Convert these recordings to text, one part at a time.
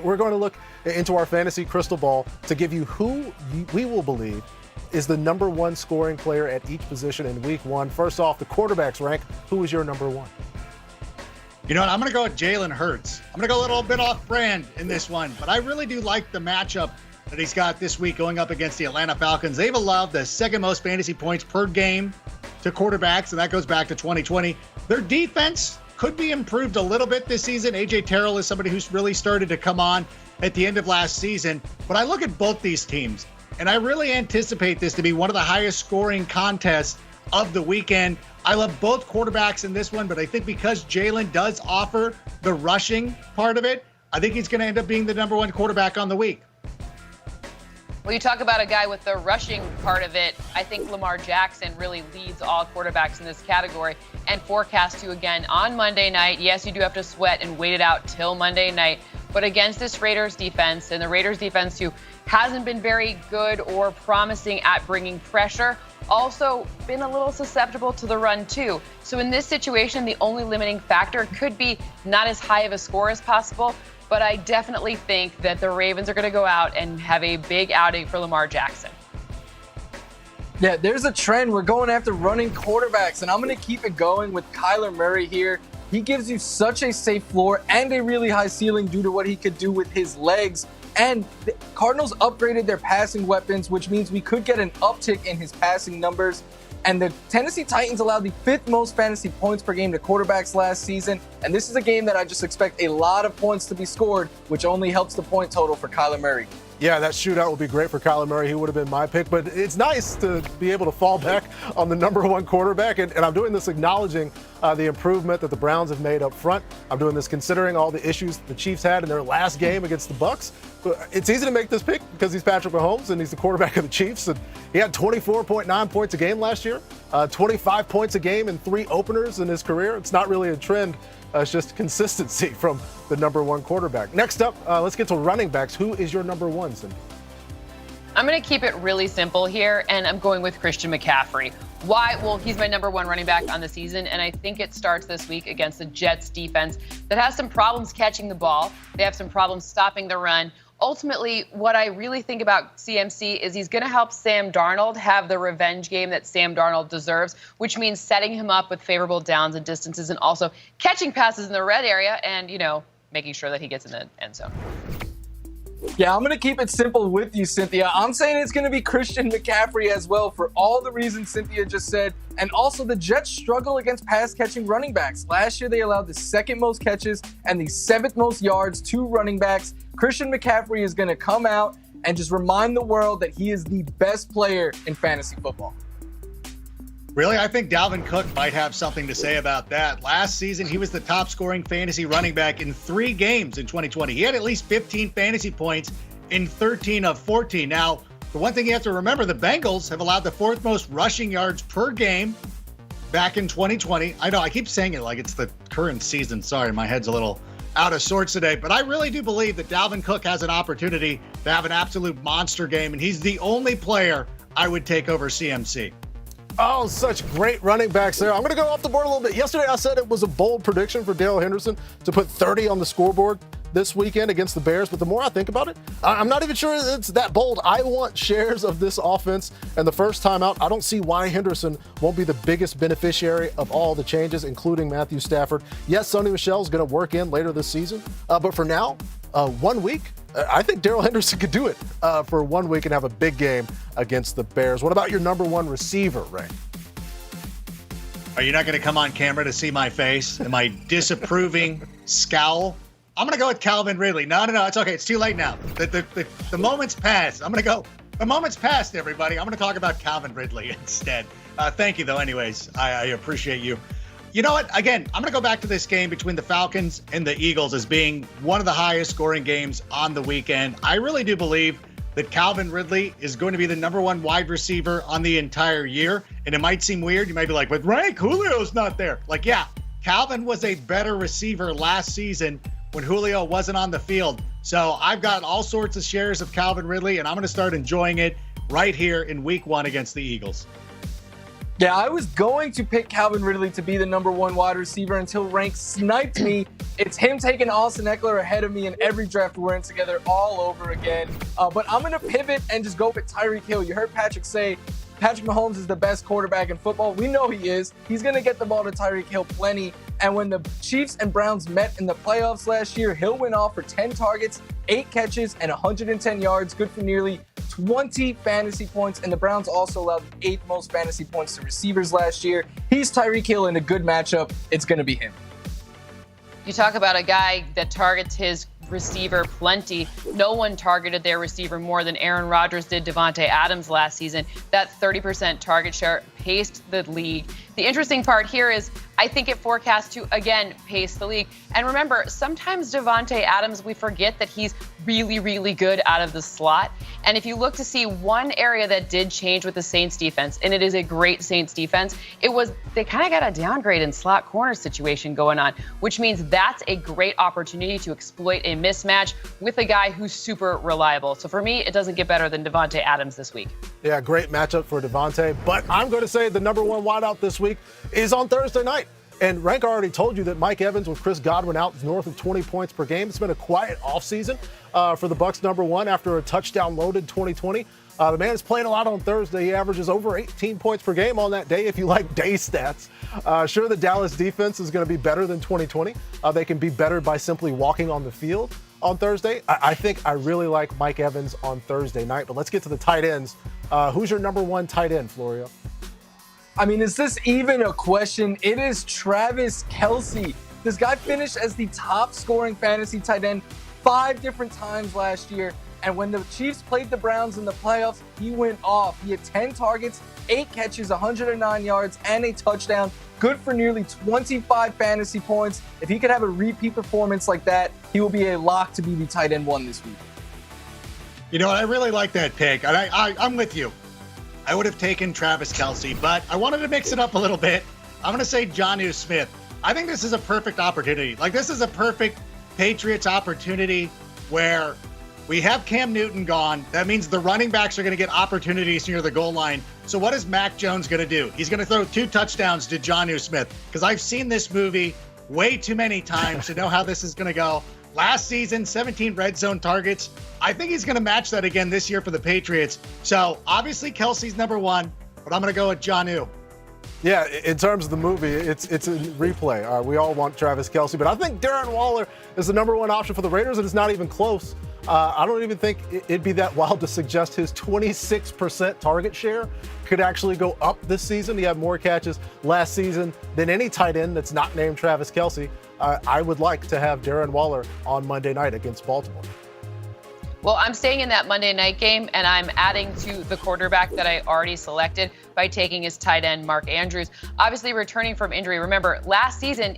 We're going to look into our fantasy crystal ball to give you who we will believe is the number one scoring player at each position in week one. First off, the quarterbacks rank. Who is your number one? You know what? I'm going to go with Jalen Hurts. I'm going to go a little bit off brand in this one, but I really do like the matchup that he's got this week going up against the Atlanta Falcons. They've allowed the second most fantasy points per game to quarterbacks, and that goes back to 2020. Their defense could be improved a little bit this season. A.J. Terrell is somebody who's really started to come on at the end of last season. But I look at both these teams, and I really anticipate this to be one of the highest scoring contests of the weekend. I love both quarterbacks in this one, but I think because Jalen does offer the rushing part of it, I think he's going to end up being the number one quarterback on the week. Well, you talk about a guy with the rushing part of it. I think Lamar Jackson really leads all quarterbacks in this category and forecast you again on Monday night. Yes, you do have to sweat and wait it out till Monday night. But against this Raiders defense, and the Raiders defense who hasn't been very good or promising at bringing pressure, also been a little susceptible to the run too. So in this situation, the only limiting factor could be not as high of a score as possible. But I definitely think that the Ravens are going to go out and have a big outing for Lamar Jackson. Yeah, there's a trend. We're going after running quarterbacks, and I'm going to keep it going with Kyler Murray here. He gives you such a safe floor and a really high ceiling due to what he could do with his legs. And the Cardinals upgraded their passing weapons, which means we could get an uptick in his passing numbers. And the Tennessee Titans allowed the fifth most fantasy points per game to quarterbacks last season. And this is a game that I just expect a lot of points to be scored, which only helps the point total for Kyler Murray. Yeah, that shootout would be great for Kyler Murray. He would have been my pick, but it's nice to be able to fall back on the number one quarterback. And I'm doing this acknowledging the improvement that the Browns have made up front. I'm doing this considering all the issues the Chiefs had in their last game against the Bucs. It's easy to make this pick because he's Patrick Mahomes and he's the quarterback of the Chiefs. And he had 24.9 points a game last year, 25 points a game in 3 openers in his career. It's not really a trend. It's just consistency from the number one quarterback. Next up, let's get to running backs. Who is your number one, Cindy? I'm going to keep it really simple here, and I'm going with Christian McCaffrey. Why? Well, he's my number one running back on the season, and I think it starts this week against the Jets defense that has some problems catching the ball. They have some problems stopping the run. Ultimately, what I really think about CMC is he's going to help Sam Darnold have the revenge game that Sam Darnold deserves, which means setting him up with favorable downs and distances and also catching passes in the red area and, making sure that he gets in the end zone. Yeah, I'm going to keep it simple with you, Cynthia. I'm saying it's going to be Christian McCaffrey as well for all the reasons Cynthia just said. And also, the Jets struggle against pass-catching running backs. Last year, they allowed the second most catches and the 7th most yards to running backs. Christian McCaffrey is going to come out and just remind the world that he is the best player in fantasy football. Really? I think Dalvin Cook might have something to say about that. Last season, he was the top scoring fantasy running back in 3 games in 2020. He had at least 15 fantasy points in 13 of 14. Now, the one thing you have to remember, the Bengals have allowed the 4th most rushing yards per game back in 2020. I know I keep saying it like it's the current season. Sorry, my head's a little out of sorts today, but I really do believe that Dalvin Cook has an opportunity to have an absolute monster game, and he's the only player I would take over CMC. Oh, such great running backs there. I'm going to go off the board a little bit. Yesterday, I said it was a bold prediction for Dale Henderson to put 30 on the scoreboard this weekend against the Bears. But the more I think about it, I'm not even sure it's that bold. I want shares of this offense. And the first time out, I don't see why Henderson won't be the biggest beneficiary of all the changes, including Matthew Stafford. Yes, Sonny Michel's going to work in later this season. But for now, 1 week, I think Darrell Henderson could do it for 1 week and have a big game against the Bears. What about your number one receiver, Ray? Are you not going to come on camera to see my face and my disapproving scowl? I'm going to go with Calvin Ridley. No, it's okay. It's too late now. The moment's passed. The moment's passed, everybody. I'm going to talk about Calvin Ridley instead. Thank you, though, anyways. I appreciate you. You know what? Again, I'm going to go back to this game between the Falcons and the Eagles as being one of the highest scoring games on the weekend. I really do believe that Calvin Ridley is going to be the number one wide receiver on the entire year. And it might seem weird. You might be like, but Rank, Julio's not there. Like, yeah, Calvin was a better receiver last season when Julio wasn't on the field. So I've got all sorts of shares of Calvin Ridley, and I'm going to start enjoying it right here in week 1 against the Eagles. Yeah, I was going to pick Calvin Ridley to be the number 1 wide receiver until Rank sniped me. It's him taking Austin Eckler ahead of me in every draft we're in together all over again. But I'm going to pivot and just go with Tyreek Hill. You heard Patrick say Patrick Mahomes is the best quarterback in football. We know he is. He's going to get the ball to Tyreek Hill plenty. And when the Chiefs and Browns met in the playoffs last year, Hill went off for 10 targets, 8 catches, and 110 yards, good for nearly 20 fantasy points. And the Browns also allowed the 8th most fantasy points to receivers last year. He's Tyreek Hill in a good matchup. It's going to be him. You talk about a guy that targets his receiver plenty. No one targeted their receiver more than Aaron Rodgers did Davante Adams last season. That 30% target share paced the league. The interesting part here is I think it forecasts to, again, pace the league. And remember, sometimes Davante Adams, we forget that he's really, really good out of the slot. And if you look to see one area that did change with the Saints defense, and it is a great Saints defense, it was they kind of got a downgrade in slot corner situation going on, which means that's a great opportunity to exploit a mismatch with a guy who's super reliable. So for me, it doesn't get better than Davante Adams this week. Yeah, great matchup for Davante. But I'm going to say the number 1 wideout this week is on Thursday night. And Rank already told you that Mike Evans with Chris Godwin out is north of 20 points per game. It's been a quiet offseason for the Bucs number 1 after a touchdown-loaded 2020. The man is playing a lot on Thursday. He averages over 18 points per game on that day if you like day stats. Sure, the Dallas defense is going to be better than 2020. They can be better by simply walking on the field on Thursday. I think I really like Mike Evans on Thursday night. But let's get to the tight ends. Who's your number 1 tight end, Florio? I mean, is this even a question? It is Travis Kelce. This guy finished as the top scoring fantasy tight end 5 different times last year. And when the Chiefs played the Browns in the playoffs, he went off. He had 10 targets, 8 catches, 109 yards, and a touchdown. Good for nearly 25 fantasy points. If he could have a repeat performance like that, he will be a lock to be the tight end 1 this week. You know what? I really like that pick. And I'm with you. I would have taken Travis Kelce, but I wanted to mix it up a little bit. I'm going to say Jonnu Smith. I think this is a perfect opportunity. Like, this is a perfect Patriots opportunity where we have Cam Newton gone. That means the running backs are going to get opportunities near the goal line. So what is Mac Jones going to do? He's going to throw 2 touchdowns to Jonnu Smith, because I've seen this movie way too many times to know how this is going to go. Last season, 17 red zone targets. I think he's going to match that again this year for the Patriots. So obviously Kelce's number 1, but I'm going to go with Jonnu. Yeah, in terms of the movie, it's a replay. We all want Travis Kelce, but I think Darren Waller is the number 1 option for the Raiders, and it's not even close. I don't even think it'd be that wild to suggest his 26% target share could actually go up this season. He had more catches last season than any tight end that's not named Travis Kelce. I would like to have Darren Waller on Monday night against Baltimore. Well, I'm staying in that Monday night game, and I'm adding to the quarterback that I already selected by taking his tight end, Mark Andrews. Obviously returning from injury. Remember, last season,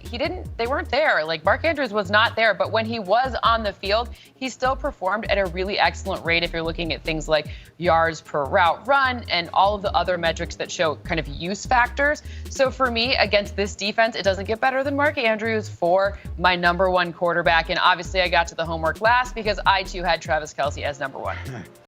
they weren't there. Like, Mark Andrews was not there, but when he was on the field, he still performed at a really excellent rate if you're looking at things like yards per route run and all of the other metrics that show kind of use factors. So for me, against this defense, it doesn't get better than Mark Andrews for my number 1 quarterback. And obviously I got to the homework last because I too had Travis Kelce as number 1.